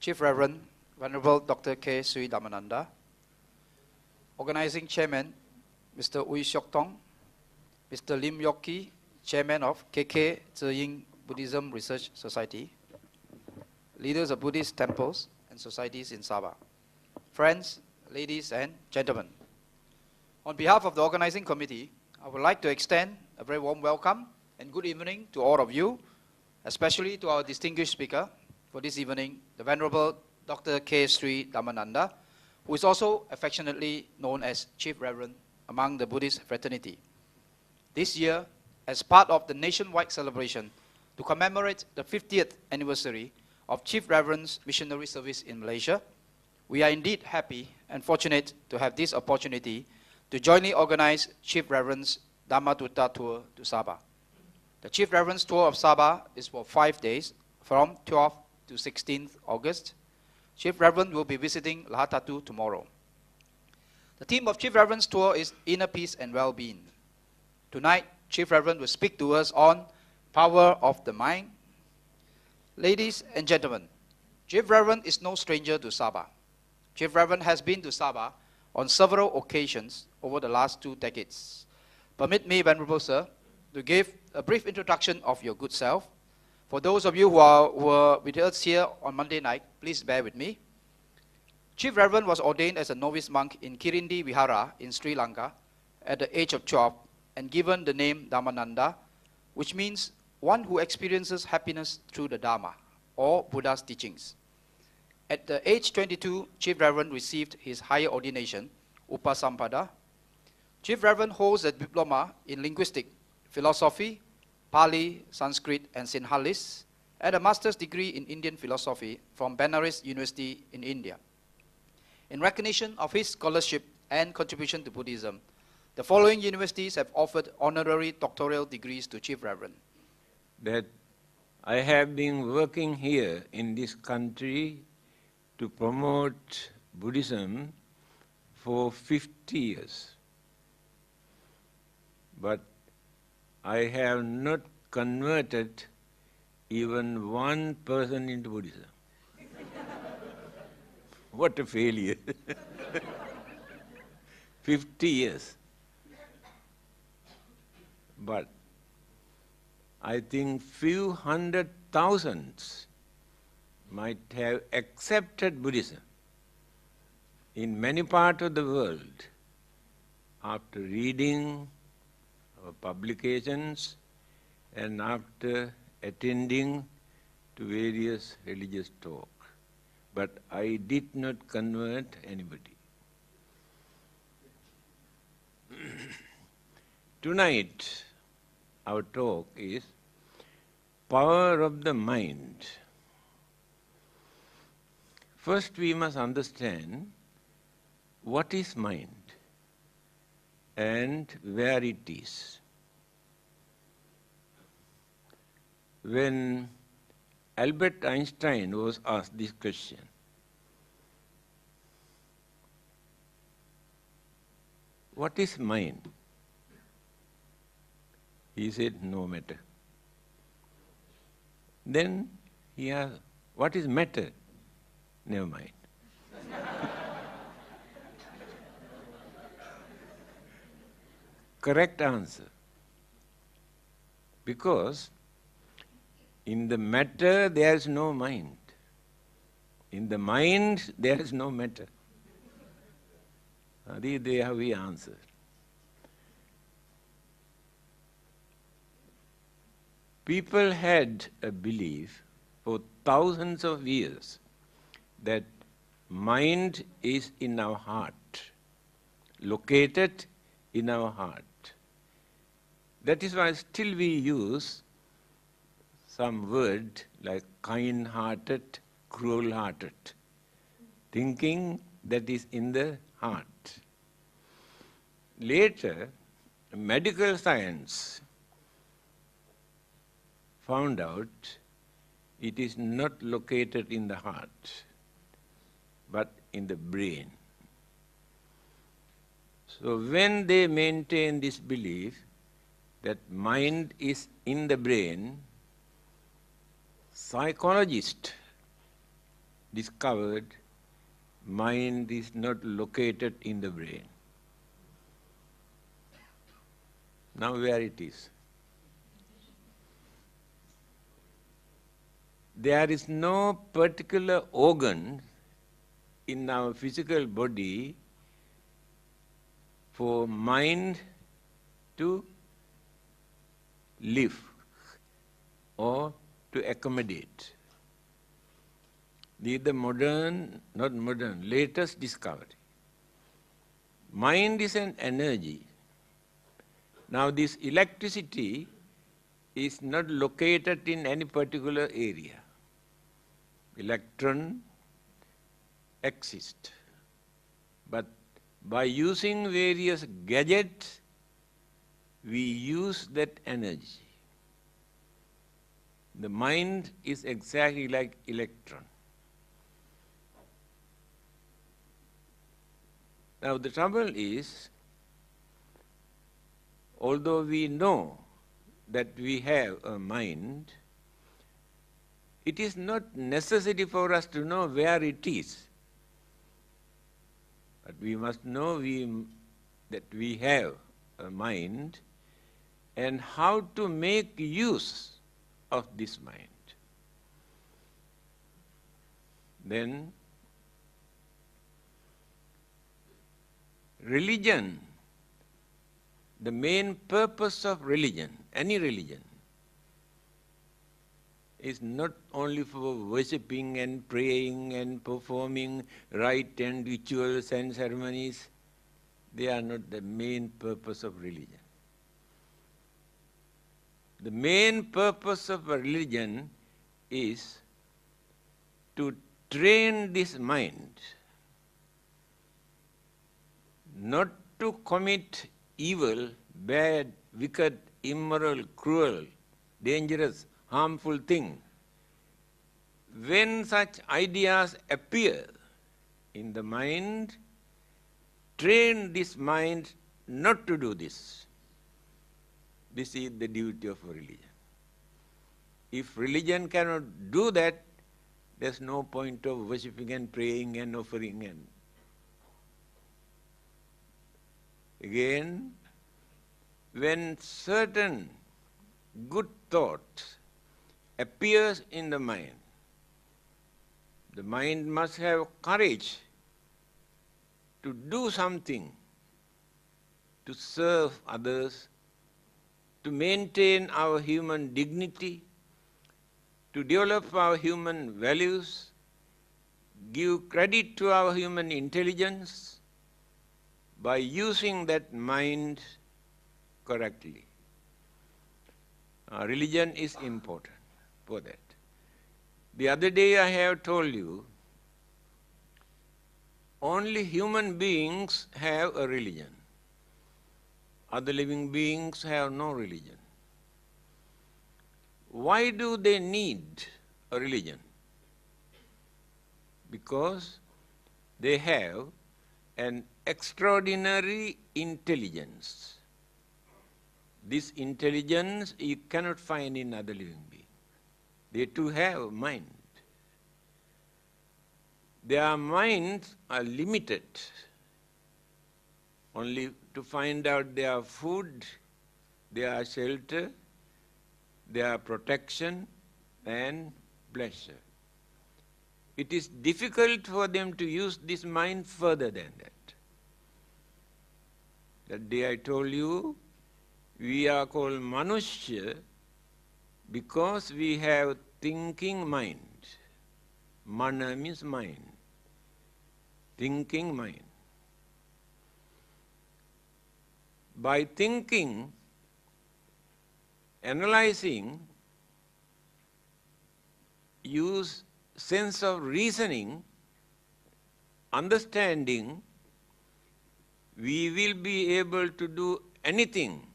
Chief Reverend Venerable Dr. K. Sri DhammaNanda, Organizing Chairman Mr. Ui Siok Tong, Mr. Lim Yok Ki, Chairman of KK Zeying Buddhism Research Society, leaders of Buddhist temples and societies in Sabah, friends, ladies and gentlemen. On behalf of the organizing committee, I would like to extend a very warm welcome and good evening to all of you, especially to our distinguished speaker for this evening, the Venerable Dr. K. Sri DhammaNanda, who is also affectionately known as Chief Reverend among the Buddhist fraternity. This year, as part of the nationwide celebration to commemorate the 50th anniversary of Chief Reverend's missionary service in Malaysia, we are indeed happy and fortunate to have this opportunity to jointly organize Chief Reverend's Dhamma tour to Sabah. The Chief Reverend's tour of Sabah is for 5 days, from 12th to 16th August. Chief Reverend will be visiting Lahadatu tomorrow. The theme of Chief Reverend's tour is Inner Peace and Well-being. Tonight, Chief Reverend will speak to us on Power of the Mind. Ladies and gentlemen, Chief Reverend is no stranger to Sabah. Chief Reverend has been to Sabah on several occasions over the last 2 decades. Permit me, Venerable Sir, to give a brief introduction of your good self. For those of you who were with us here on Monday night, please bear with me. Chief Reverend was ordained as a novice monk in Kirindi Vihara in Sri Lanka at the age of 12 and given the name DhammaNanda, which means one who experiences happiness through the Dharma, or Buddha's teachings. At the age 22, Chief Reverend received his higher ordination, Upasampada. Chief Reverend holds a diploma in linguistic, philosophy, Pali, Sanskrit, and Sinhalese, and a master's degree in Indian philosophy from Benares University in India. In recognition of his scholarship and contribution to Buddhism, the following universities have offered honorary doctoral degrees to Chief Reverend. That I have been working here in this country to promote Buddhism for 50 years. But I have not converted even one person into Buddhism. What a failure. 50 years. But I think few hundred thousands might have accepted Buddhism in many parts of the world after reading our publications and after attending to various religious talks. But I did not convert anybody. Tonight, our talk is Power of the Mind. First, we must understand what is mind and where it is. When Albert Einstein was asked this question, what is mind? He said, no matter. Then he asked, what is matter? Never mind. Correct answer. Because in the matter there is no mind. In the mind there is no matter. This is how we answer. People had a belief for thousands of years that mind is in our heart, located in our heart. That is why still we use some word like kind-hearted, cruel-hearted, thinking that is in the heart. Later, medical science found out it is not located in the heart, but in the brain. So when they maintain this belief that mind is in the brain, psychologists discovered mind is not located in the brain. Now where it is? There is no particular organ in our physical body for mind to live or to accommodate. This is the latest discovery. Mind is an energy. Now this electricity is not located in any particular area. Electron exists. But by using various gadgets, we use that energy. The mind is exactly like electron. Now the trouble is, although we know that we have a mind, it is not necessary for us to know where it is. But we must know that we have a mind and how to make use of this mind. Then religion, the main purpose of religion, any religion, is not only for worshipping and praying and performing rite and rituals and ceremonies. They are not the main purpose of religion. The main purpose of a religion is to train this mind not to commit evil, bad, wicked, immoral, cruel, dangerous, harmful thing. When such ideas appear in the mind, train this mind not to do this. This is the duty of religion. If religion cannot do that, there's no point of worshipping and praying and offering. And again, when certain good thoughts appears in the mind must have courage to do something to serve others, to maintain our human dignity, to develop our human values, give credit to our human intelligence by using that mind correctly. Religion is important for that. The other day I have told you, only human beings have a religion. Other living beings have no religion. Why do they need a religion? Because they have an extraordinary intelligence. This intelligence you cannot find in other living beings. They too have a mind. Their minds are limited only to find out their food, their shelter, their protection and pleasure. It is difficult for them to use this mind further than that. That day I told you, we are called Manushya because we have thinking mind. Mana means mind. Thinking mind. By thinking, analyzing, use sense of reasoning, understanding, we will be able to do anything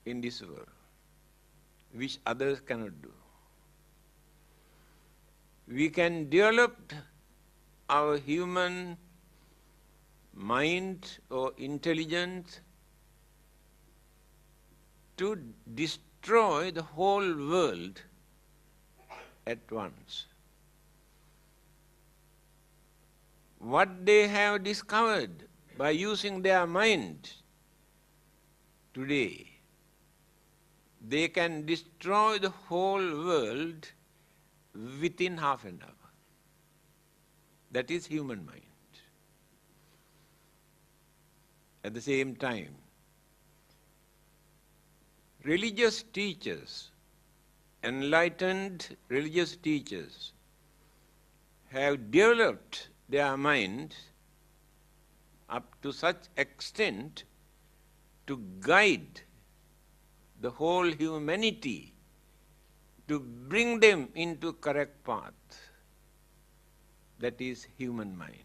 in this world which others cannot do. We can develop our human mind or intelligence to destroy the whole world at once. what they have discovered by using their mind today, they can destroy the whole world within half an hour. That is human mind. At the same time, religious teachers, enlightened religious teachers, have developed their mind up to such extent to guide the whole humanity, to bring them into correct path. That is human mind.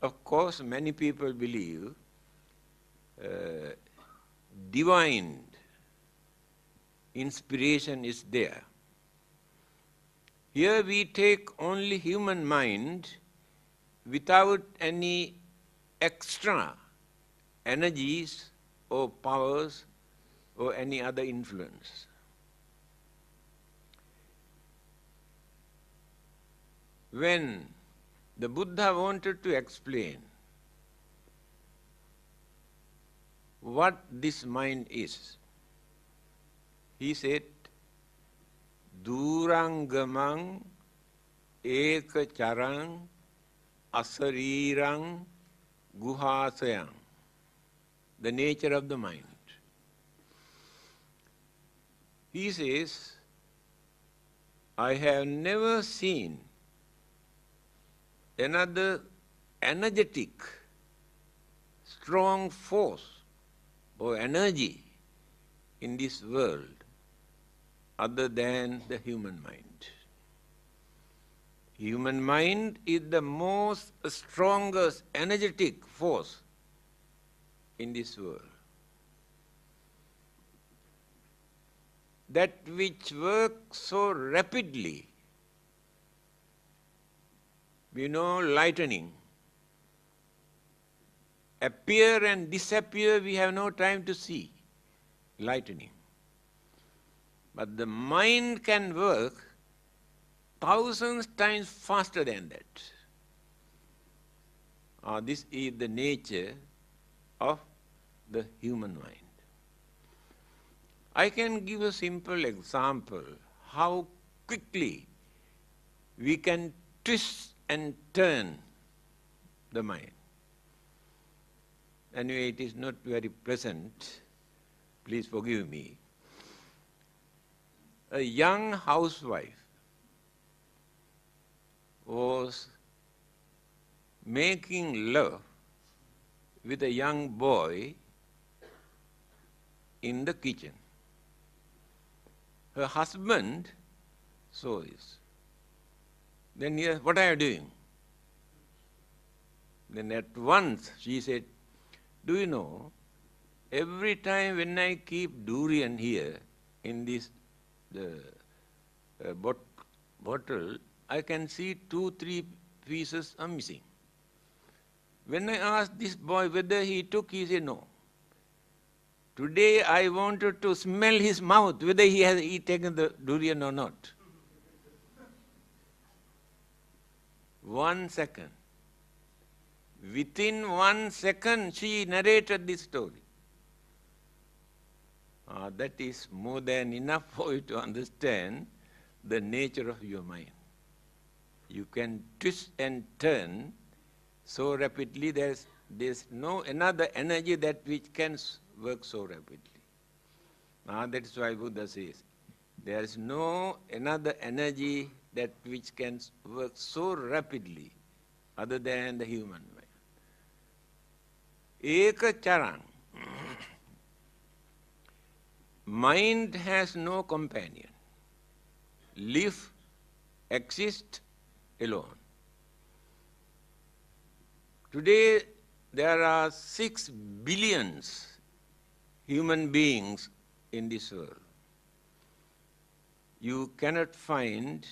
Of course, many people believe divine inspiration is there. Here we take only human mind without any extra energies or powers or any other influence. When the Buddha wanted to explain what this mind is, he said, Durangamang ekacarang asarirang guhasayang. The nature of the mind. He says, I have never seen another energetic, strong force or energy in this world other than the human mind. Human mind is the most strongest energetic force in this world. That which works so rapidly. We know lightning. Appear and disappear, we have no time to see lightning. But the mind can work thousands times faster than that. This is the nature of the human mind. I can give a simple example how quickly we can twist and turn the mind. Anyway, it is not very pleasant. Please forgive me. A young housewife was making love with a young boy in the kitchen. Her husband saw this. Then he asked, what are you doing? Then at once she said, do you know, every time when I keep durian here in this bottle, I can see 2-3 pieces are missing. When I asked this boy whether he took, he said no. Today I wanted to smell his mouth, whether he has taken the durian or not. 1 second. Within 1 second, she narrated this story. That is more than enough for you to understand the nature of your mind. You can twist and turn so rapidly, there's no another energy that which can work so rapidly. That is why Buddha says, there is no another energy that which can work so rapidly other than the human mind. Eka charang. Mind has no companion. Live, exist alone. Today there are 6 billion human beings in this world. You cannot find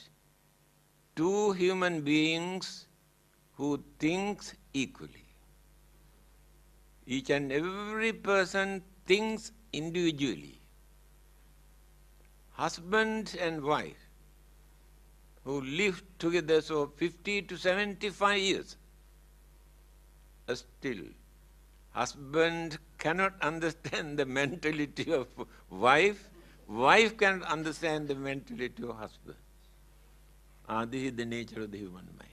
2 human beings who think equally. Each and every person thinks individually. Husband and wife who lived together for 50 to 75 years. Still, husband cannot understand the mentality of wife. Wife cannot understand the mentality of husband. This is the nature of the human mind.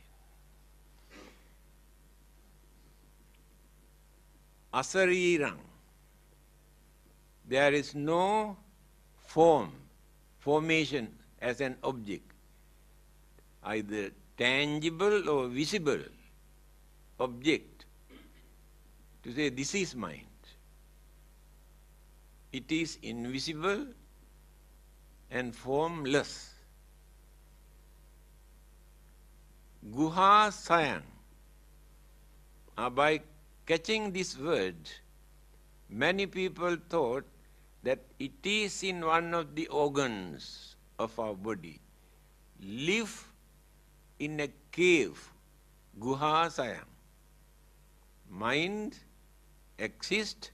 Asarirang. There is no formation as an object, either tangible or visible object, to say this is mind. It is invisible and formless. Guha sayang. By catching this word, many people thought that it is in one of the organs of our body. Live in a cave, guha sayang. Mind exists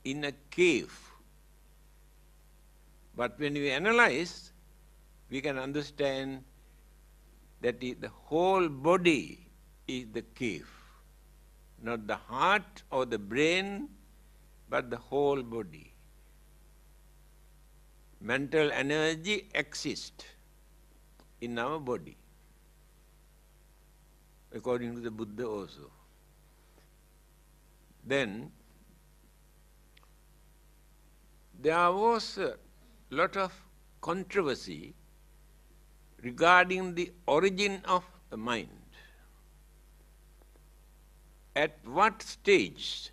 in a cave. But when we analyze, we can understand that the whole body is the cave. Not the heart or the brain, but the whole body. Mental energy exists in our body, according to the Buddha also. Then, there was a lot of controversy regarding the origin of the mind. At what stage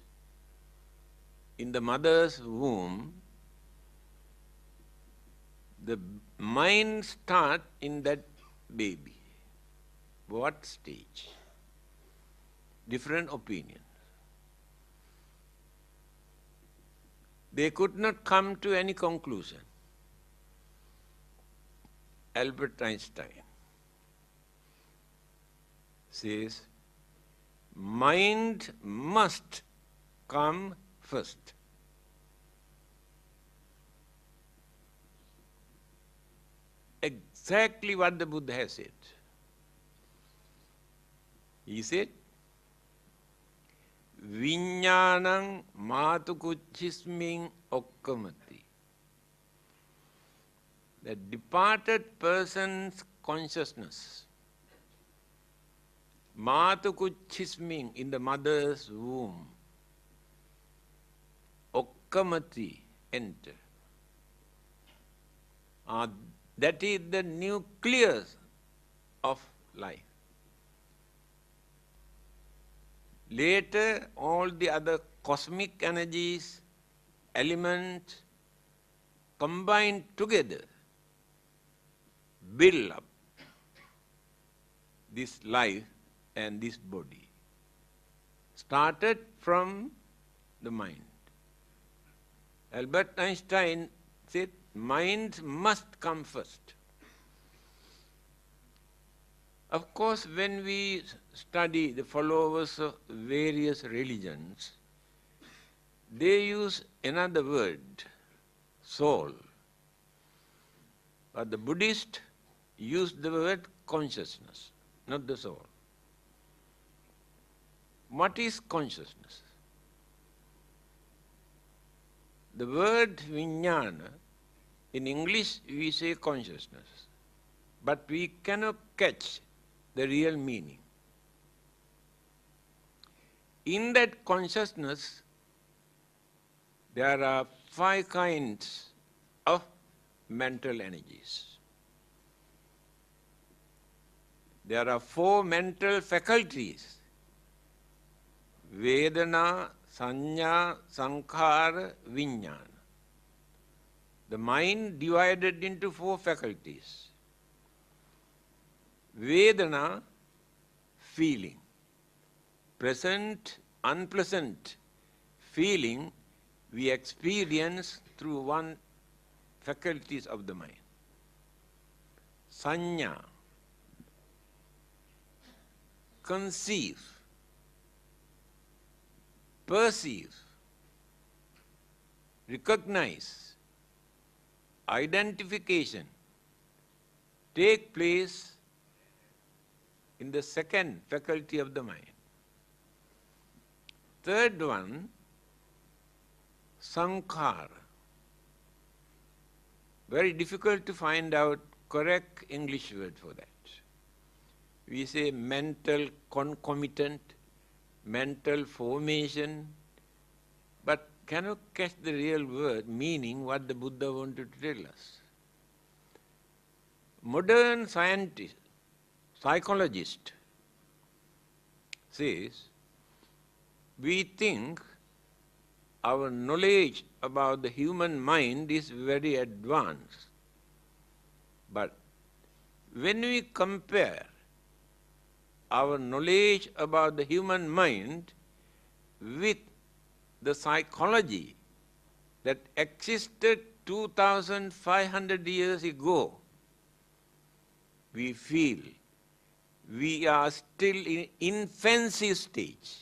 in the mother's womb the mind starts in that baby? What stage? Different opinions. They could not come to any conclusion. Albert Einstein says, mind must come first. Exactly what the Buddha has said. He said, Viññānaṁ mātukuchismiñ okkamati. The departed person's consciousness, mātukuchismiñ, in the mother's womb, okkamati, enter. That is the nucleus of life. Later, all the other cosmic energies, elements, combined together, build up this life and this body. Started from the mind. Albert Einstein said, mind must come first. Of course, when we study the followers of various religions, they use another word, soul. But the Buddhists use the word consciousness, not the soul. What is consciousness? The word viññāna, in English we say consciousness, but we cannot catch the real meaning. In that consciousness, there are 5 kinds of mental energies. There are 4 mental faculties: Vedana, Sanya, Sankhara, Viññāna. The mind divided into 4 faculties. Vedana, feeling. Pleasant, unpleasant feeling we experience through one faculties of the mind. Sanya, conceive, perceive, recognize, identification take place in the second faculty of the mind. Third one, sankhara. Very difficult to find out correct English word for that. We say mental concomitant, mental formation, but cannot catch the real word, meaning what the Buddha wanted to tell us. Modern scientist, psychologist says, we think our knowledge about the human mind is very advanced. But when we compare our knowledge about the human mind with the psychology that existed 2,500 years ago, we feel we are still in infancy stage,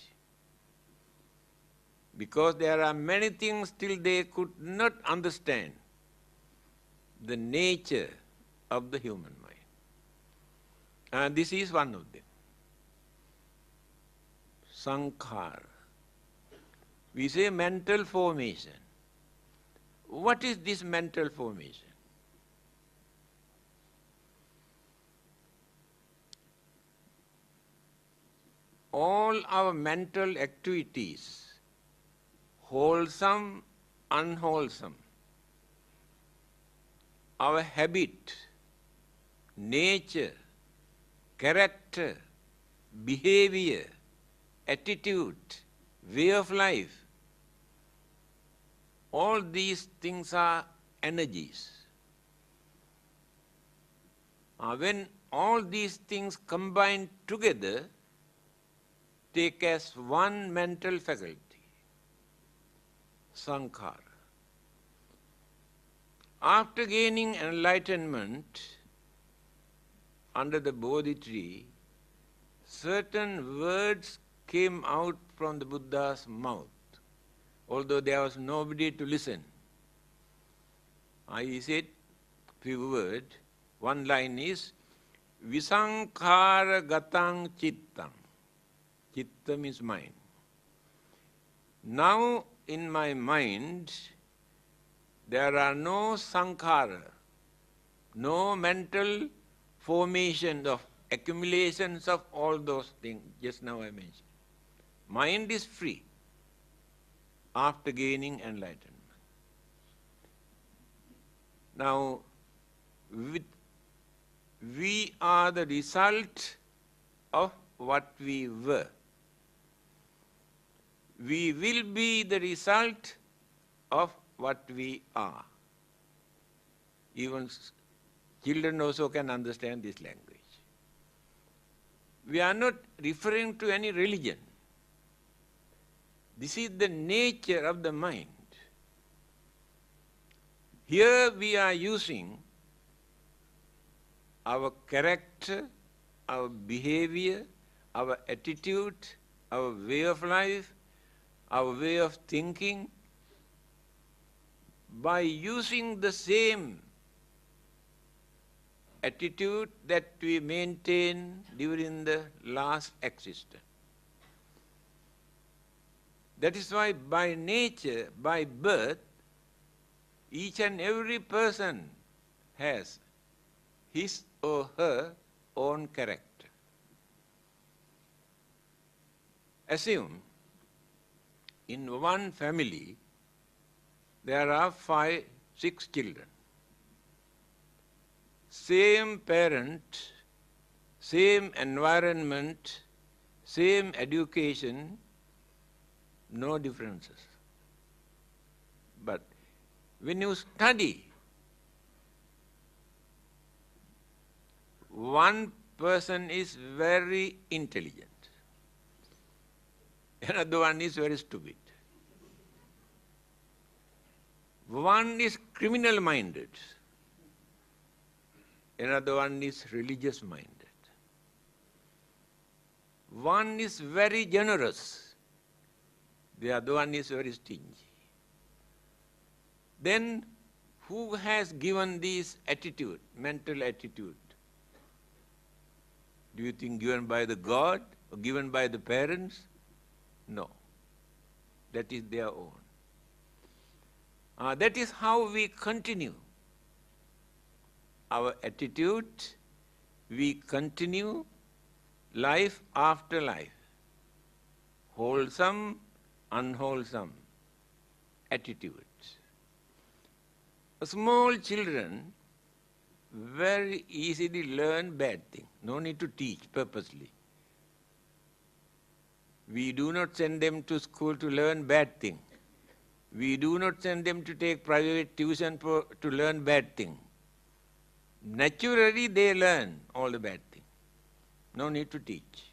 because there are many things still they could not understand the nature of the human mind. And this is one of them. Sankhara. We say mental formation. What is this mental formation? All our mental activities, wholesome, unwholesome, our habit, nature, character, behavior, attitude, way of life, all these things are energies. When all these things combine together, take as one mental faculty, sankhara. After gaining enlightenment under the Bodhi tree, certain words came out from the Buddha's mouth, although there was nobody to listen. He said few words. One line is, Visankhara gatang chittam. Chitta means mind. Now in my mind, there are no sankhara, no mental formation of accumulations of all those things just now I mentioned. Mind is free after gaining enlightenment. Now, we are the result of what we were. We will be the result of what we are. Even children also can understand this language. We are not referring to any religion. This is the nature of the mind. Here we are using our character, our behavior, our attitude, our way of life, our way of thinking, by using the same attitude that we maintained during the last existence. That is why by nature, by birth, each and every person has his or her own character. Assume in one family there are 5, 6 children. Same parent, same environment, same education, no differences. But when you study, one person is very intelligent, another one is very stupid. One is criminal-minded, another one is religious-minded. One is very generous, the other one is very stingy. Then who has given this attitude, mental attitude? Do you think given by the God or given by the parents? No. That is their own. That is how we continue our attitude. We continue life after life. Wholesome, unwholesome attitudes. Small children very easily learn bad things. No need to teach purposely. We do not send them to school to learn bad things. We do not send them to take private tuition to learn bad things. Naturally they learn all the bad things. No need to teach.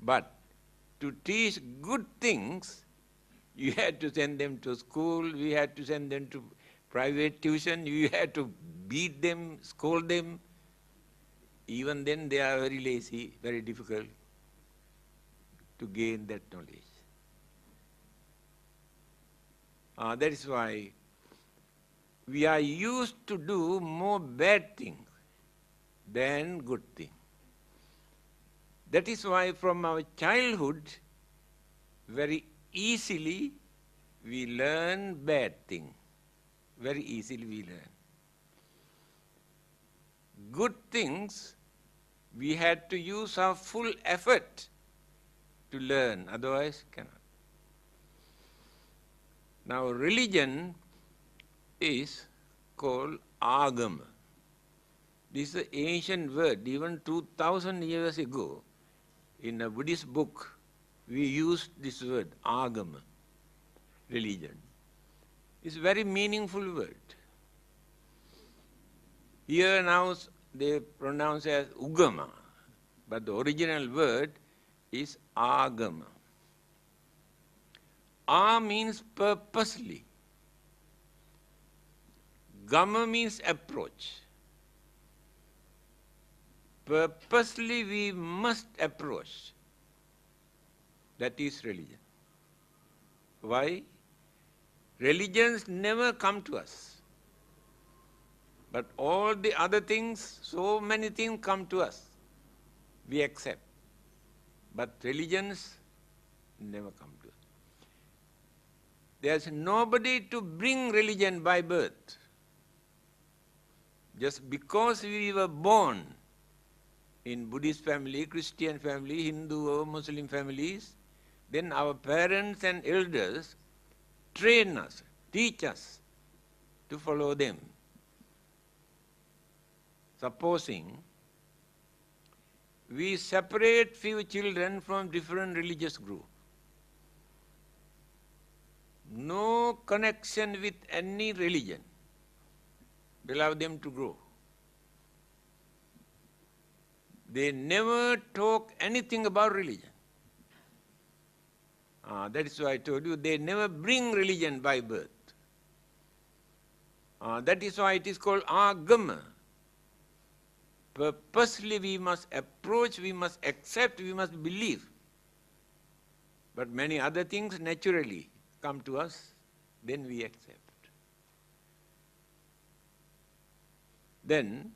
But to teach good things, you had to send them to school, we had to send them to private tuition, you had to beat them, scold them. Even then they are very lazy, very difficult to gain that knowledge. That is why we are used to do more bad things than good things. That is why from our childhood, very easily we learn bad things. Very easily we learn. Good things, we had to use our full effort to learn, otherwise cannot. Now religion is called agama. This is an ancient word. Even 2000 years ago, in a Buddhist book, we used this word, agama, religion. It's a very meaningful word. Here now they pronounce as ugama, but the original word is agama. A means purposely. Gama means approach. Purposely we must approach. That is religion. Why? Religions never come to us. But all the other things, so many things come to us. We accept. But religions never come to us. There's nobody to bring religion by birth. Just because we were born in Buddhist family, Christian family, Hindu or Muslim families, then our parents and elders train us, teach us to follow them. Supposing we separate few children from different religious groups, no connection with any religion, allow them to grow. They never talk anything about religion. That is why I told you, they never bring religion by birth. That is why it is called agama. Purposely we must approach, we must accept, we must believe. But many other things naturally come to us, then we accept. Then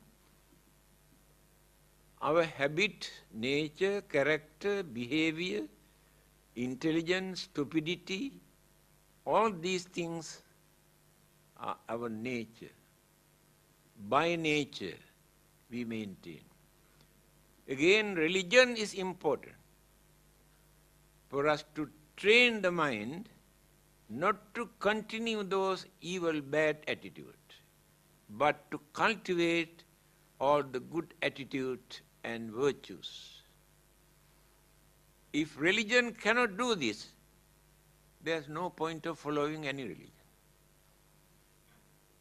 our habit, nature, character, behavior, intelligence, stupidity, all these things are our nature. By nature, we maintain. Again, religion is important for us to train the mind not to continue those evil, bad attitudes, but to cultivate all the good attitudes and virtues. If religion cannot do this, there's no point of following any religion.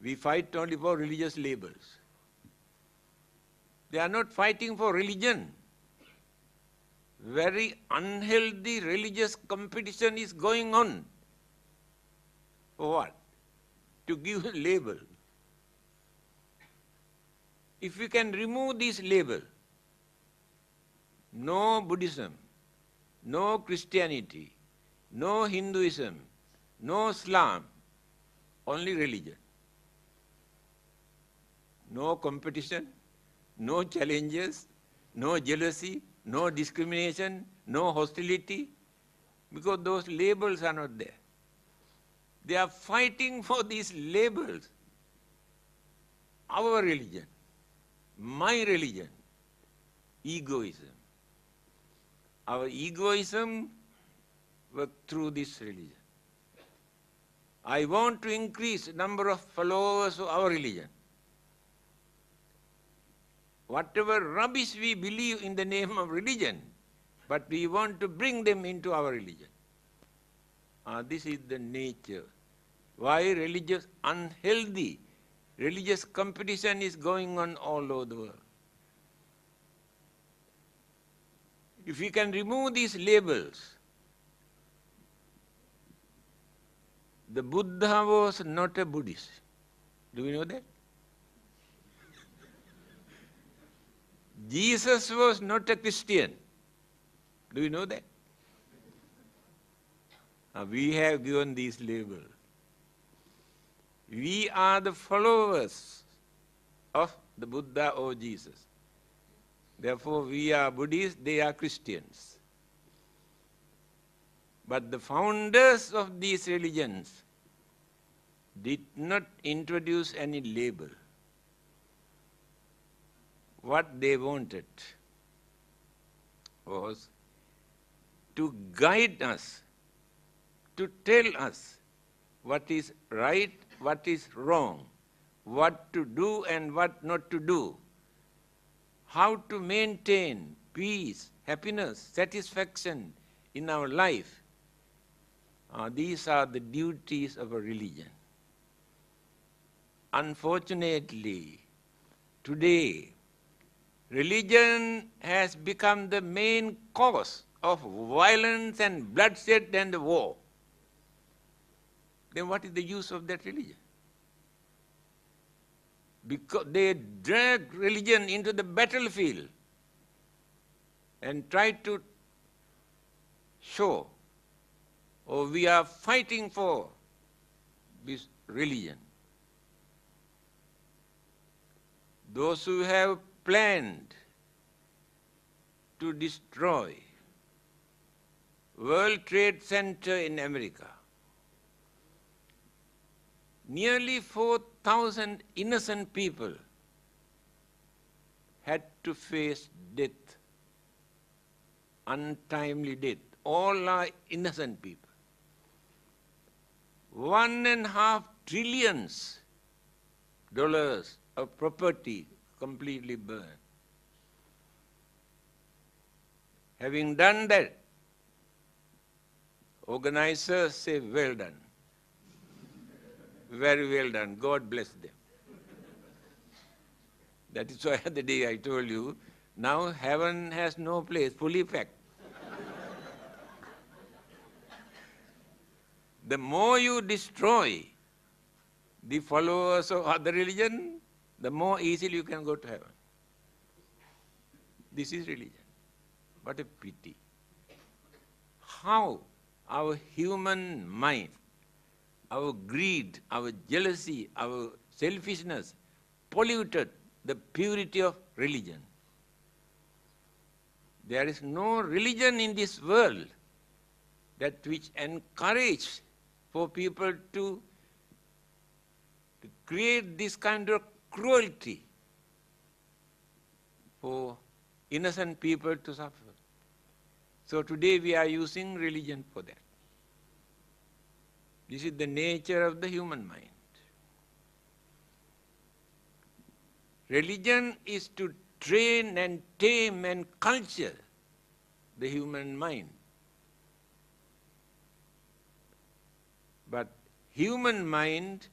We fight only for religious labels. They are not fighting for religion. Very unhealthy religious competition is going on. For what? To give a label. If we can remove this label, no Buddhism, no Christianity, no Hinduism, no Islam, only religion. No competition, no challenges, no jealousy, no discrimination, no hostility, because those labels are not there. They are fighting for these labels. Our religion, my religion, egoism. Our egoism works through this religion. I want to increase the number of followers of our religion. Whatever rubbish we believe in the name of religion, but we want to bring them into our religion. This is the nature. Why religious unhealthy? Religious competition is going on all over the world. If we can remove these labels, the Buddha was not a Buddhist. Do you know that? Jesus was not a Christian. Do you know that? We have given these labels. We are the followers of the Buddha or Jesus. Therefore, we are Buddhists, they are Christians. But the founders of these religions did not introduce any label. What they wanted was to guide us, to tell us what is right, what is wrong, what to do and what not to do, how to maintain peace, happiness, satisfaction in our life. These are the duties of a religion. Unfortunately, today, religion has become the main cause of violence and bloodshed and war. Then what is the use of that religion? Because they drag religion into the battlefield and try to show, we are fighting for this religion. Those who have planned to destroy World Trade Center in America, nearly 4,000 innocent people had to face death, untimely death. All are innocent people. $1.5 trillion of property completely burned. Having done that, organizers say, well done. Very well done. God bless them. That is why the day I told you, now heaven has no place, fully packed. The more you destroy the followers of other religion, the more easily you can go to heaven. This is religion. What a pity. How our human mind, our greed, our jealousy, our selfishness polluted the purity of religion. There is no religion in this world that which encourages for people to create this kind of cruelty for innocent people to suffer. So today we are using religion for that. This is the nature of the human mind. Religion is to train and tame and culture the human mind. But human mind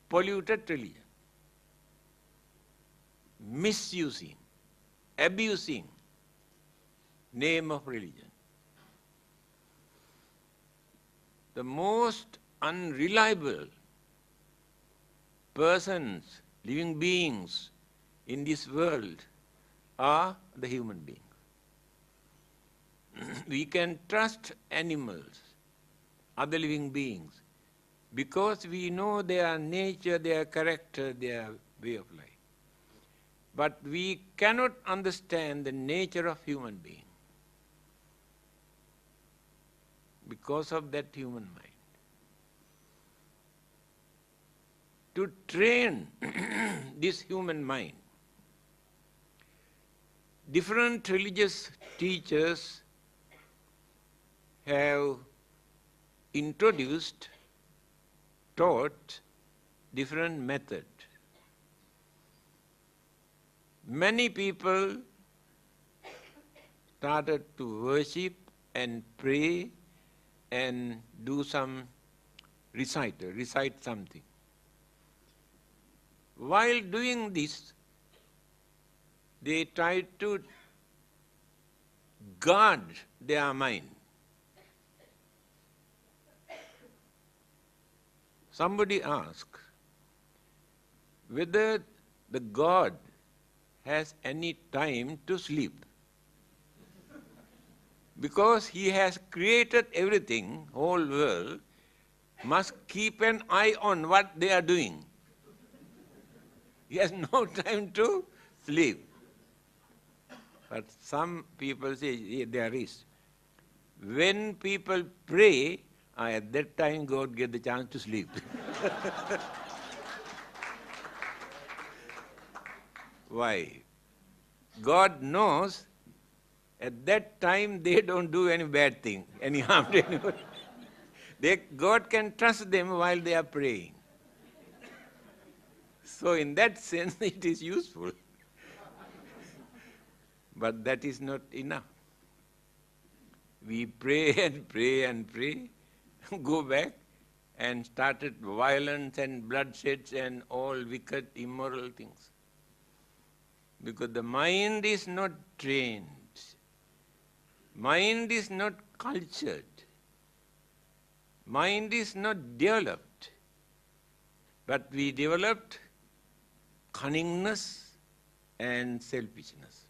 polluted religion, misusing, abusing name of religion. The most unreliable persons, living beings in this world are the human beings. We can trust animals, other living beings, because we know their nature, their character, their way of life. but we cannot understand the nature of human being because of that human mind. To train this human mind, different religious teachers have introduced, taught different methods. Many people started to worship and pray and do some recite something. While doing this, they tried to guard their mind. Somebody asked whether the God has any time to sleep. Because he has created everything, whole world, must keep an eye on what they are doing. He has no time to sleep. But some people say there is. When people pray, at that time God gets the chance to sleep. Why? God knows at that time they don't do any bad thing, any harm to anyone. God can trust them while they are praying. So in that sense it is useful. But that is not enough. We pray and pray and pray, go back and started violence and bloodsheds and all wicked, immoral things. Because the mind is not trained. Mind is not cultured. Mind is not developed. But we developed cunningness and selfishness.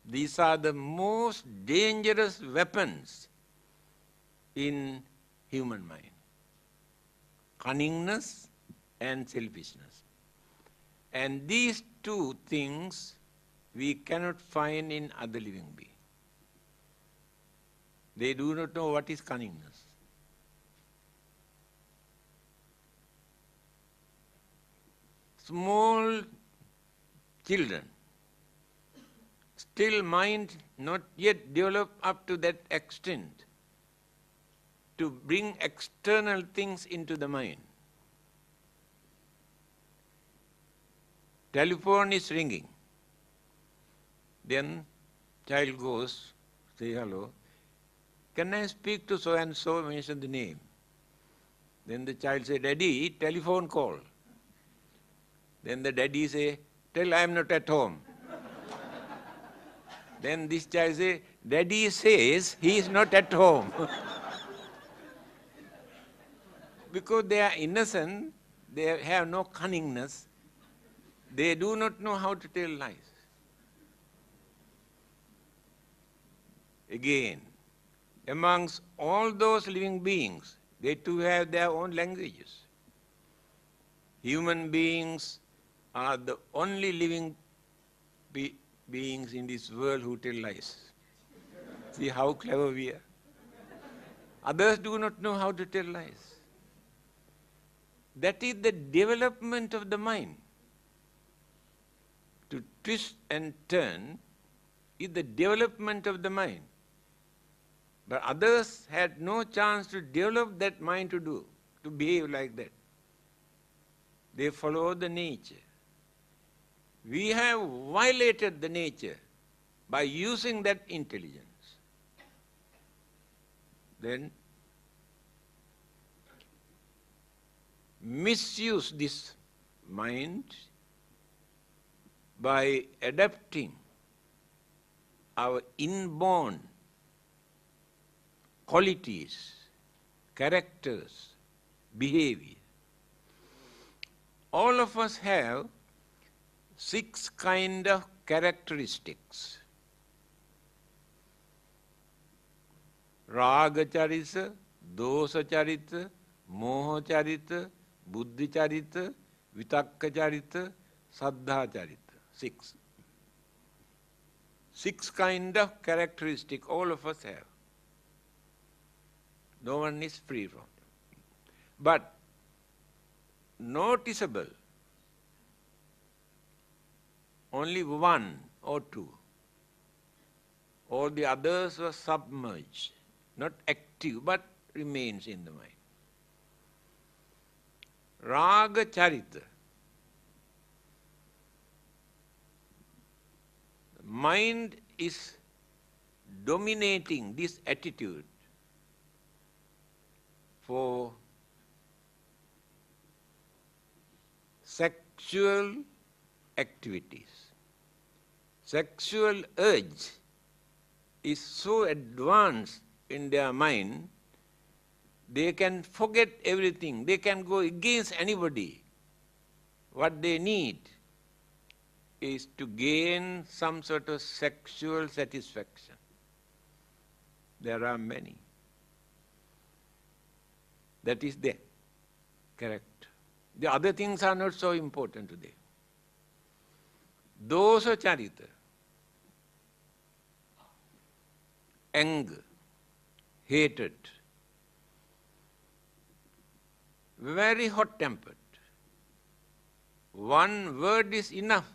These are the most dangerous weapons in human mind. Cunningness and selfishness. And these two things we cannot find in other living beings. They do not know what is cunningness. Small children, still mind not yet developed up to that extent to bring external things into the mind. Telephone is ringing. Then child goes, say hello. Can I speak to so and so? Mention the name. Then the child say, Daddy, telephone call. Then the daddy say, tell I am not at home. Then this child say, Daddy says he is not at home. Because they are innocent, they have no cunningness, they do not know how to tell lies. Again, amongst all those living beings, they too have their own languages. Human beings are the only living beings in this world who tell lies. See how clever we are. Others do not know how to tell lies. That is the development of the mind. To twist and turn is the development of the mind. But others had no chance to develop that mind to behave like that. They follow the nature. We have violated the nature by using that intelligence. Then misuse this mind by adapting our inborn qualities, characters, behavior. All of us have 6 kind of characteristics. Raga charita, dosa charita, moha charita, buddhi charita, vitakka charita, saddha charita. 6. 6 kind of characteristic all of us have. No one is free from them. But noticeable, only 1 or 2. All the others were submerged, not active, but remains in the mind. Raga Charita. Mind is dominating this attitude for sexual activities. Sexual urge is so advanced in their mind, they can forget everything. They can go against anybody. What they need is to gain some sort of sexual satisfaction. There are many. That is their character. The other things are not so important today. Dosa charita, anger, hatred, very hot-tempered. One word is enough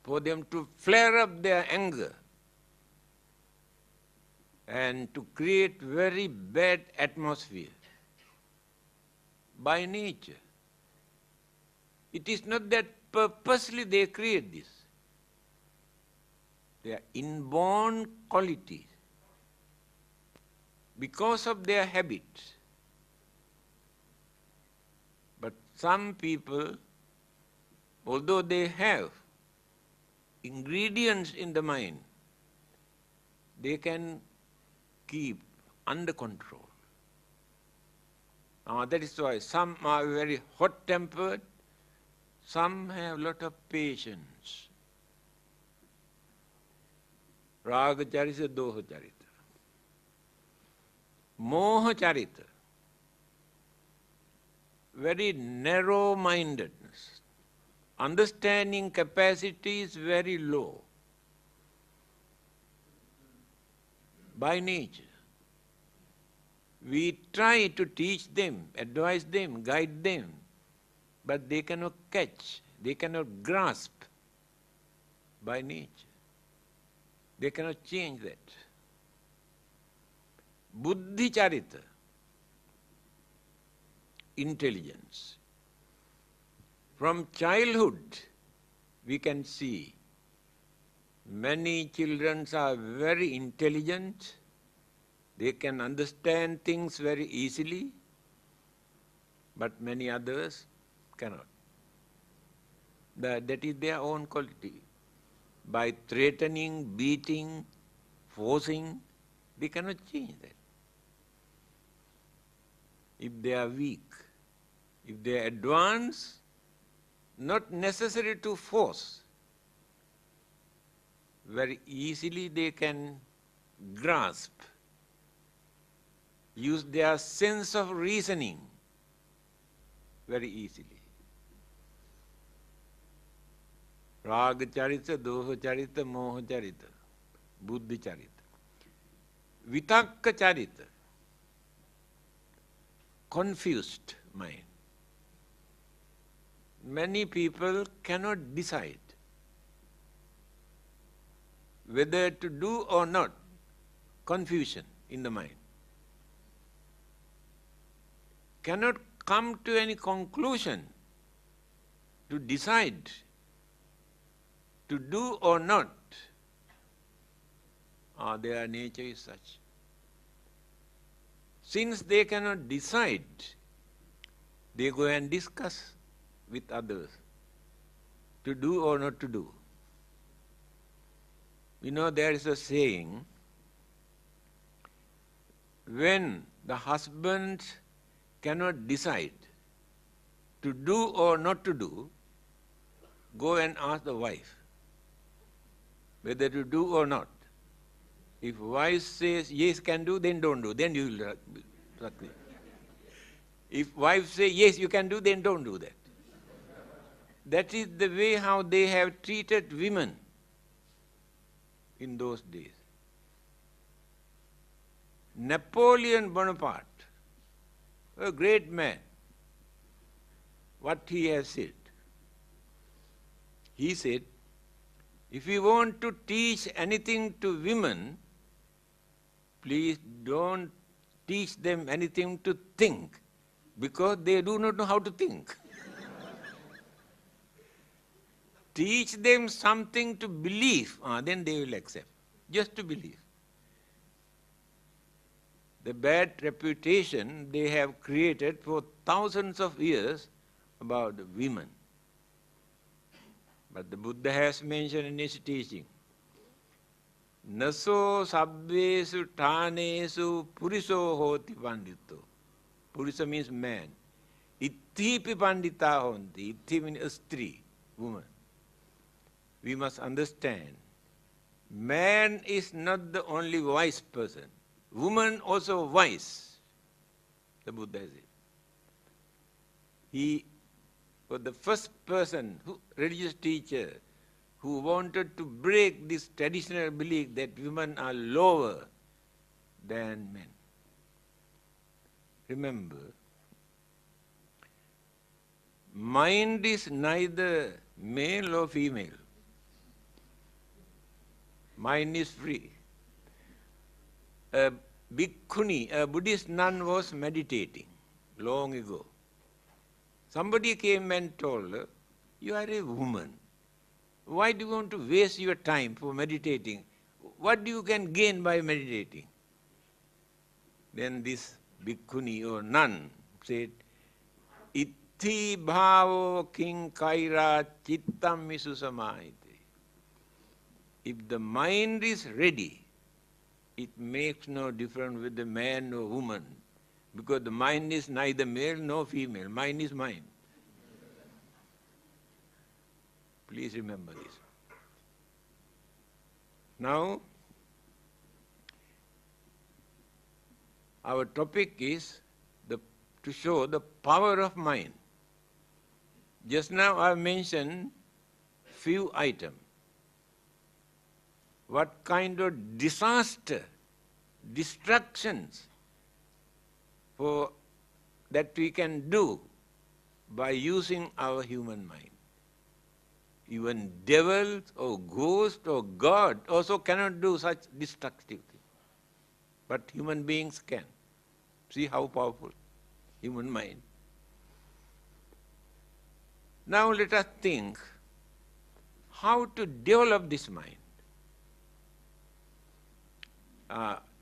for them to flare up their anger and to create very bad atmosphere. By nature. It is not that purposely they create this. They are inborn qualities because of their habits. But some people, although they have ingredients in the mind, they can keep under control. That is why some are very hot-tempered, some have a lot of patience. Raga charita, doha charita. Moha charita, very narrow-mindedness. Understanding capacity is very low by nature. We try to teach them, advise them, guide them, but they cannot catch, they cannot grasp by nature. They cannot change that. Buddhi charita, intelligence. From childhood, we can see many children are very intelligent. They can understand things very easily, but many others cannot. That is their own quality. By threatening, beating, forcing, they cannot change that. If they are weak, if they are advanced, not necessary to force, very easily they can grasp, use their sense of reasoning very easily. Raga charita, doha charita, moha charita, buddhi charita. Vitakka charita, confused mind. Many people cannot decide whether to do or not. Confusion in the mind. Cannot come to any conclusion to decide to do or not. Their nature is such. Since they cannot decide, they go and discuss with others to do or not to do. You know, there is a saying, when the husband cannot decide to do or not to do, go and ask the wife whether to do or not. If wife says yes, can do, then don't do, then you will succeed. If wife says yes, you can do, then don't do that. That is the way how they have treated women in those days. Napoleon Bonaparte, a great man, what he has said. He said, if you want to teach anything to women, please don't teach them anything to think, because they do not know how to think. Teach them something to believe, then they will accept. Just to believe. The bad reputation they have created for thousands of years about the women. But the Buddha has mentioned in his teaching, Naso sabbesu tanesu puriso hoti pandito. Purisa means man. Ithipi pandita honti. Ithi means a stri, woman. We must understand, man is not the only wise person. Woman also wise, the Buddha said. He was the first person, religious teacher, who wanted to break this traditional belief that women are lower than men. Remember, mind is neither male or female. Mind is free. A bhikkhuni, a Buddhist nun, was meditating long ago. Somebody came and told her, you are a woman. Why do you want to waste your time for meditating? What do you can gain by meditating? Then this bhikkhuni or nun said, Itti bhavo king kaira chittam misu samahite. If the mind is ready, it makes no difference with the man or woman, because the mind is neither male nor female. Mind is mind. Please remember this. Now, our topic is to show the power of mind. Just now I mentioned few items. What kind of disaster, destructions that we can do by using our human mind. Even devils or ghosts or God also cannot do such destructive things. But human beings can. See how powerful human mind. Now let us think how to develop this mind.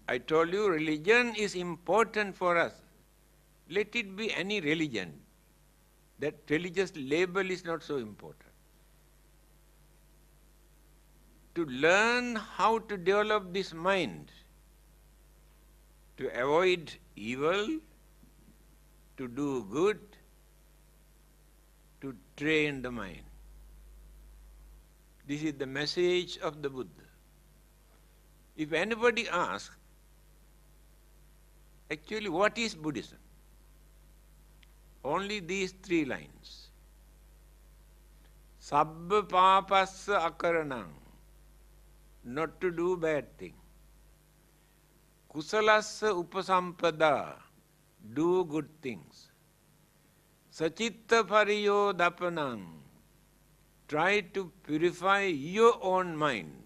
I told you religion is important for us. Let it be any religion. That religious label is not so important. To learn how to develop this mind, to avoid evil, to do good, to train the mind. This is the message of the Buddha. If anybody asks, actually what is Buddhism? Only these 3 lines. Sabba papassa akaranam, not to do bad thing. Kusalassa upasampada, do good things. Sachitta pariyo dapanam, try to purify your own mind.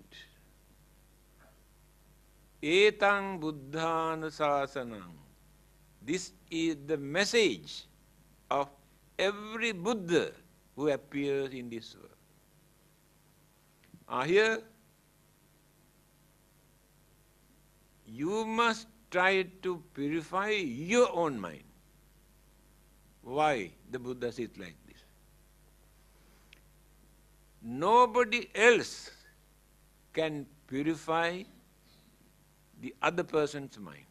Etang buddhana sasanam. This is the message of every Buddha who appears in this world. Here, you must try to purify your own mind. Why the Buddha says like this? Nobody else can purify the other person's mind.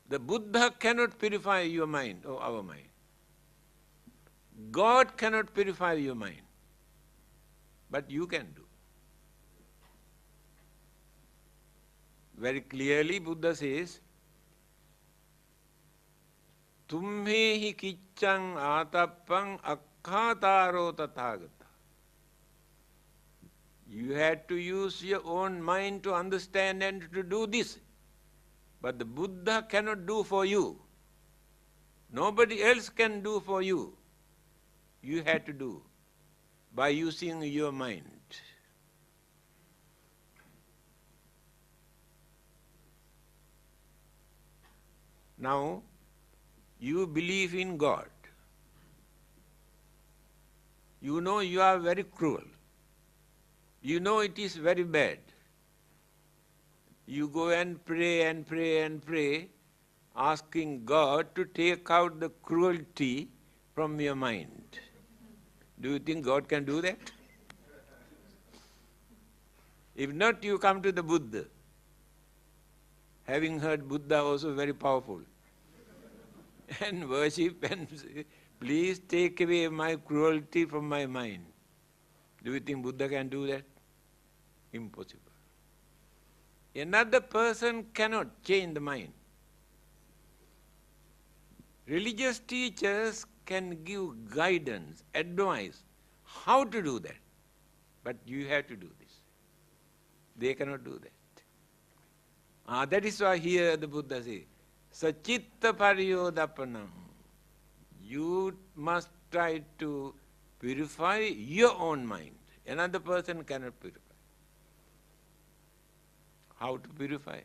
The Buddha cannot purify your mind or our mind. God cannot purify your mind. But you can do. Very clearly Buddha says, Tumhehi kiccang atappang Sakkhataro Tathagata. You had to use your own mind to understand and to do this. But the Buddha cannot do for you. Nobody else can do for you. You had to do by using your mind. Now, you believe in God. You know you are very cruel. You know it is very bad. You go and pray and pray and pray, asking God to take out the cruelty from your mind. Do you think God can do that? If not, you come to the Buddha. Having heard Buddha also very powerful. And worship and say, please take away my cruelty from my mind. Do you think Buddha can do that? Impossible. Another person cannot change the mind. Religious teachers can give guidance, advice, how to do that. But you have to do this. They cannot do that. That is why here the Buddha says, Sachitta Pariyodapanam. You must try to purify your own mind. Another person cannot purify. How to purify?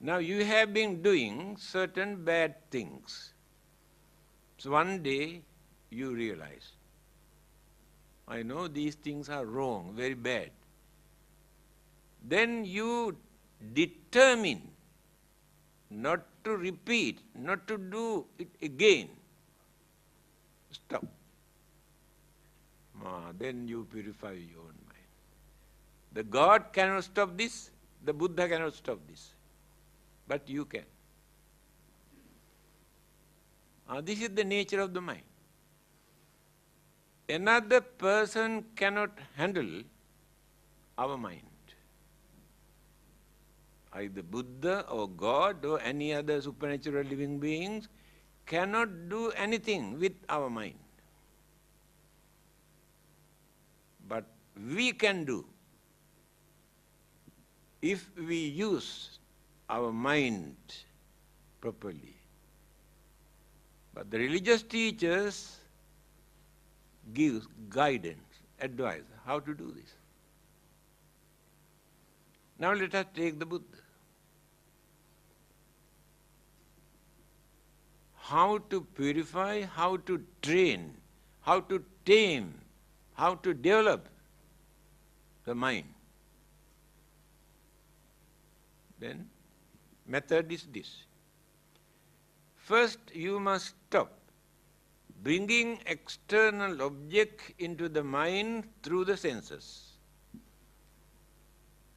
Now you have been doing certain bad things. So one day you realize, I know these things are wrong, very bad. Then you determine not to repeat, not to do it again. Stop. Then you purify your own mind. The God cannot stop this, the Buddha cannot stop this. But you can. This is the nature of the mind. Another person cannot handle our mind. Either Buddha or God or any other supernatural living beings cannot do anything with our mind. But we can do if we use our mind properly. But the religious teachers give guidance, advice, how to do this. Now let us take the Buddha. How to purify, how to train, how to tame, how to develop the mind. Then, method is this. First, you must stop bringing external object into the mind through the senses.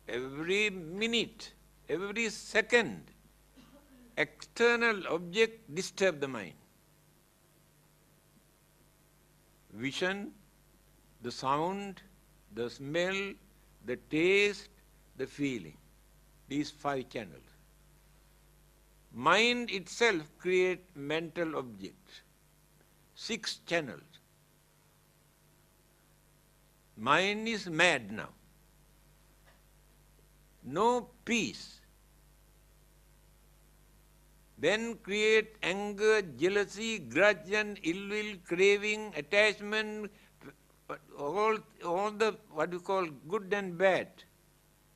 Every minute, every second, external object disturb the mind. Vision, the sound, the smell, the taste, the feeling. These 5 channels. Mind itself creates mental objects. 6 channels. Mind is mad now. No peace. Then create anger, jealousy, grudge and ill will, craving, attachment, all the what you call good and bad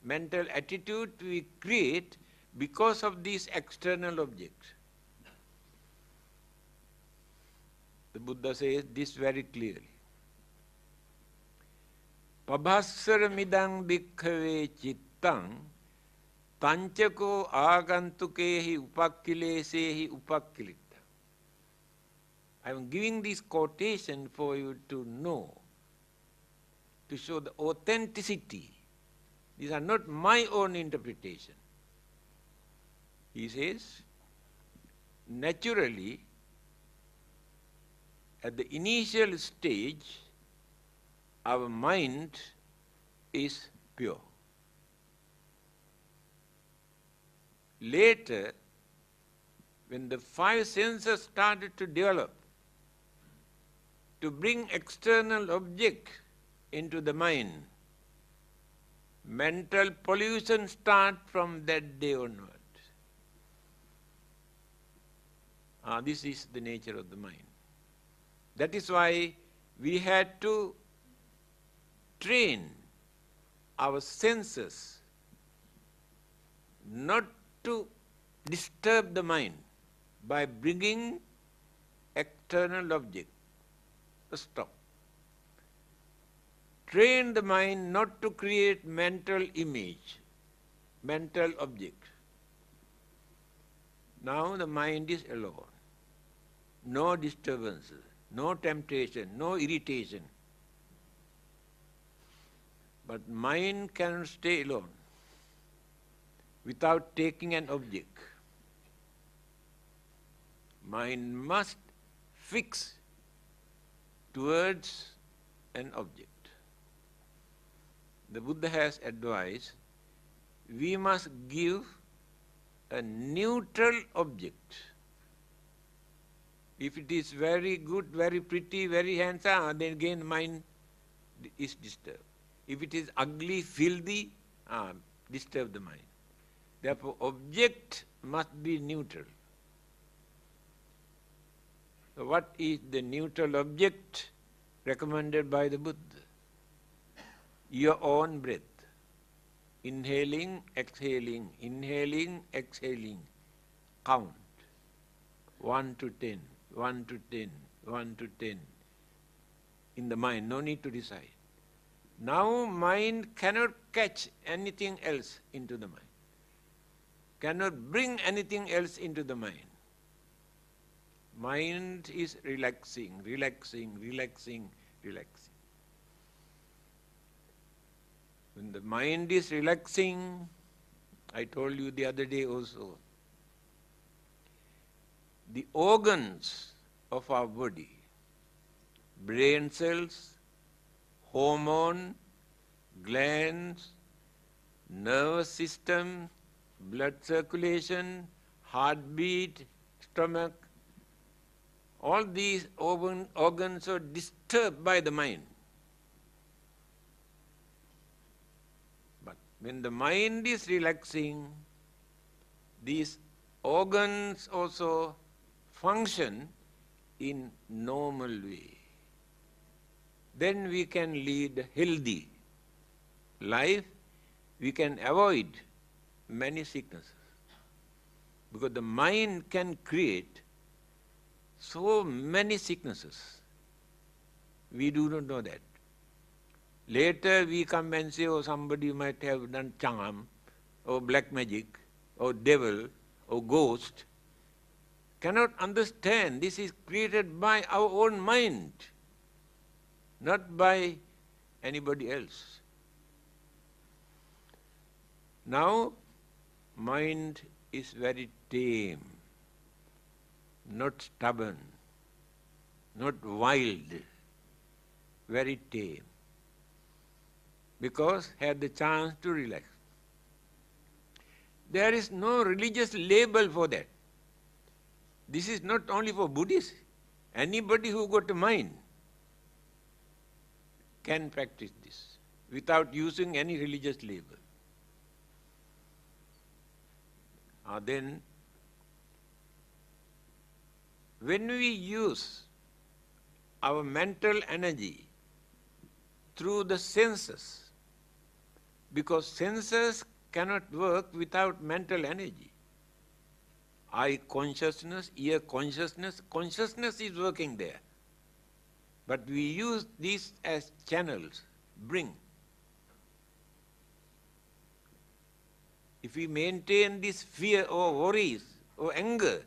mental attitude we create because of these external objects. The Buddha says this very clearly. Pabhassara midang bhikkhave cittang panchako agantukehi upakkilesehi upakkilitta. I am giving this quotation for you to know, to show the authenticity. These are not my own interpretation. He says, naturally, at the initial stage, our mind is pure. Later, when the 5 senses started to develop, to bring external object into the mind, mental pollution starts from that day onward. This is the nature of the mind. That is why we had to train our senses not to disturb the mind by bringing external object. Stop. Train the mind not to create mental image, mental object. Now the mind is alone. No disturbances, no temptation, no irritation. But mind cannot stay alone without taking an object. Mind must fix towards an object. The Buddha has advised, we must give a neutral object. If it is very good, very pretty, very handsome, then again mind is disturbed. If it is ugly, filthy, disturb the mind. Therefore, object must be neutral. So what is the neutral object recommended by the Buddha? Your own breath. Inhaling, exhaling, inhaling, exhaling. Count. 1 to 10, 1 to 10, 1 to 10. In the mind, no need to decide. Now mind cannot catch anything else into the mind. Cannot bring anything else into the mind. Mind is relaxing, relaxing, relaxing, relaxing. When the mind is relaxing, I told you the other day also, the organs of our body, brain cells, hormone, glands, nervous system, blood circulation, heartbeat, stomach, all these organs are disturbed by the mind. But when the mind is relaxing, these organs also function in normal way. Then we can lead a healthy life, we can avoid many sicknesses. Because the mind can create so many sicknesses. We do not know that. Later we come and say, oh, somebody might have done charm, or black magic, or devil, or ghost. Cannot understand this is created by our own mind, not by anybody else. Now, mind is very tame, not stubborn, not wild, very tame, because had the chance to relax. There is no religious label for that. This is not only for Buddhists. Anybody who got a mind can practice this without using any religious label. Then, when we use our mental energy through the senses, because senses cannot work without mental energy. Eye consciousness, ear consciousness, consciousness is working there. But we use these as channels, bring. If we maintain this fear or worries or anger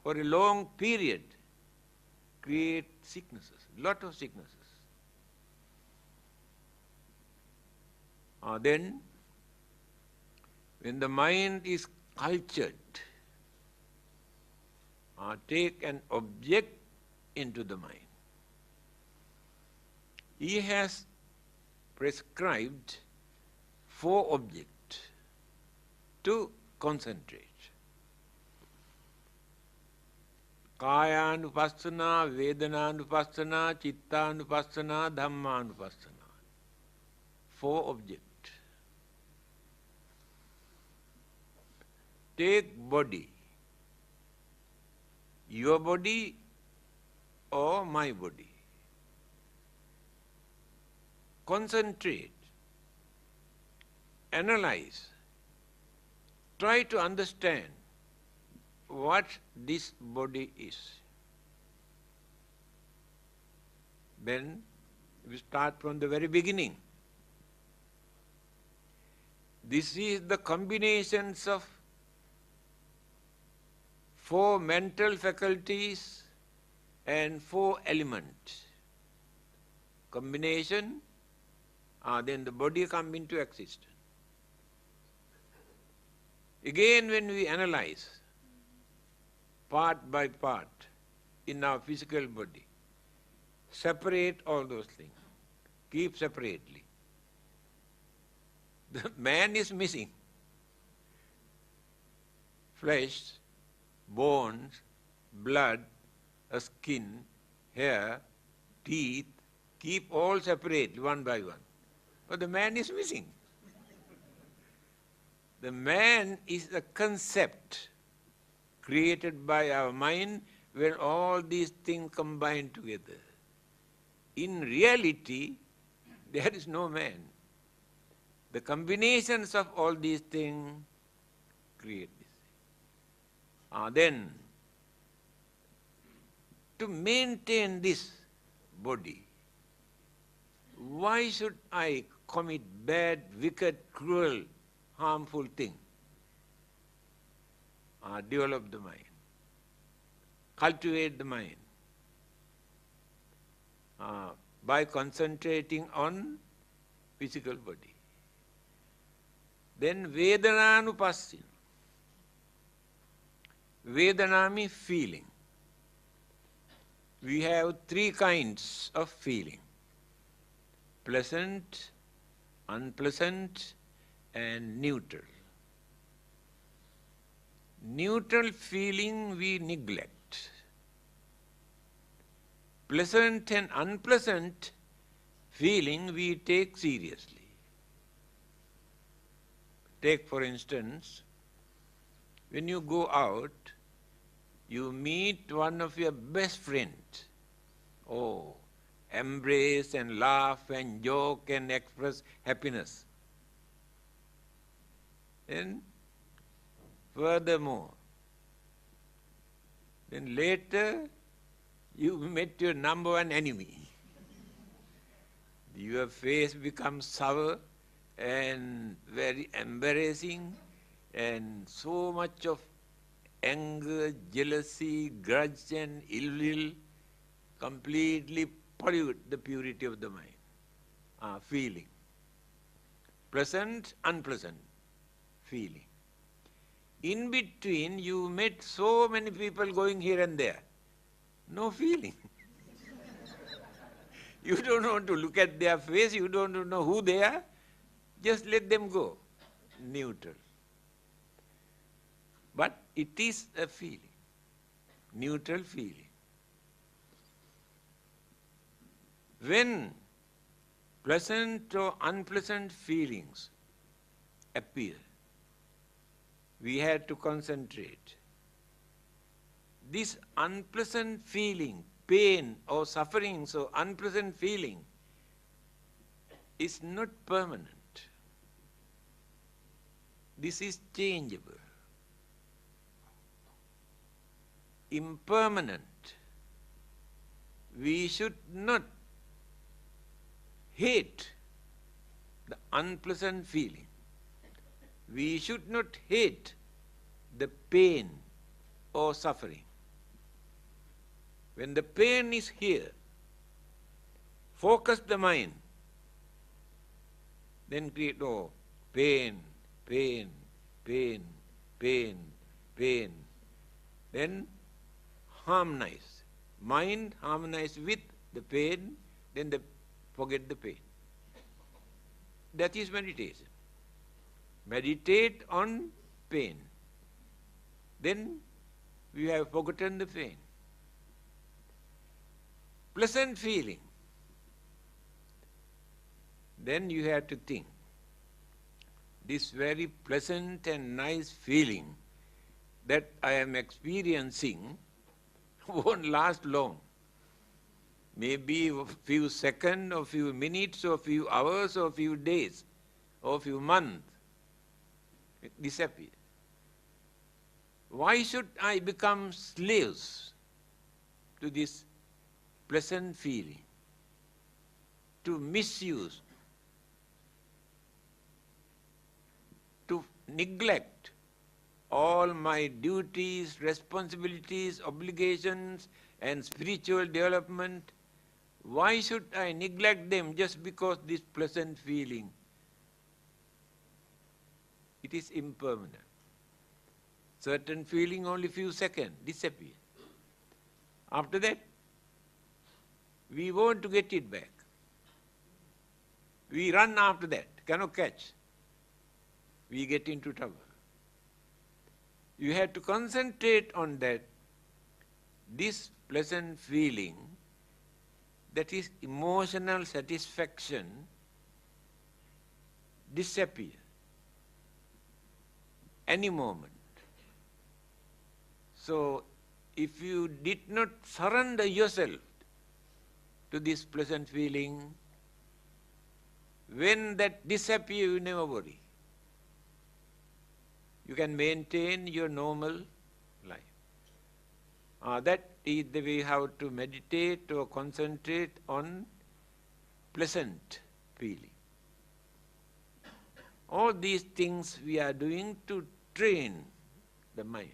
for a long period, create sicknesses, lot of sicknesses. Then, when the mind is cultured, take an object into the mind. He has prescribed 4 objects to concentrate. Kayanupassana, Vedananupassana, Chittanupassana, Dhammanupassana. 4 objects. Take body. Your body or my body. Concentrate. Analyze. Try to understand what this body is. Then we start from the very beginning. This is the combinations of 4 mental faculties and 4 elements. Combination, then the body comes into existence. Again, when we analyze part by part in our physical body, separate all those things, keep separately. The man is missing. Flesh, bones, blood, a skin, hair, teeth, keep all separate one by one. But the man is missing. The man is a concept created by our mind when all these things combine together. In reality, there is no man. The combinations of all these things create this. Then, to maintain this body, why should I commit bad, wicked, cruel, harmful thing? Develop the mind. Cultivate the mind. By concentrating on physical body. Then Vedananupassana. Vedana means feeling. We have 3 kinds of feeling. Pleasant, unpleasant, and neutral. Neutral feeling we neglect. Pleasant and unpleasant feeling we take seriously. Take for instance, when you go out, you meet one of your best friends. Oh, embrace and laugh and joke and express happiness. And furthermore, then later you met your number 1 enemy. Your face becomes sour and very embarrassing, and so much of anger, jealousy, grudge and ill will completely pollute the purity of the mind. Feeling. Pleasant, unpleasant feeling. In between, you met so many people going here and there. No feeling. You don't want to look at their face, you don't know who they are. Just let them go. Neutral. But it is a feeling. Neutral feeling. When pleasant or unpleasant feelings appear, we have to concentrate. This unpleasant feeling, pain or suffering, so unpleasant feeling is not permanent. This is changeable. Impermanent. We should not hate the unpleasant feeling. We should not hate the pain or suffering. When the pain is here, focus the mind, then create, oh, pain, pain, pain, pain, pain. Then harmonize. Mind harmonize with the pain, then forget the pain. That is meditation. Meditate on pain. Then we have forgotten the pain. pleasant feeling. Then you have to think, this very pleasant and nice feeling that I am experiencing won't last long. Maybe a few seconds, or few minutes, or few hours, or few days, or few months. It disappears. Why should I become slaves to this pleasant feeling? To misuse, to neglect all my duties, responsibilities, obligations, and spiritual development. Why should I neglect them just because this pleasant feeling? It is impermanent. Certain feeling only few seconds, disappear. After that, we want to get it back. We run after that, cannot catch. We get into trouble. You have to concentrate on that, this pleasant feeling, that is emotional satisfaction, disappear any moment. So, if you did not surrender yourself to this pleasant feeling, when that disappears, you never worry. You can maintain your normal life. That is the way how to meditate or concentrate on pleasant feeling. All these things we are doing to train the mind.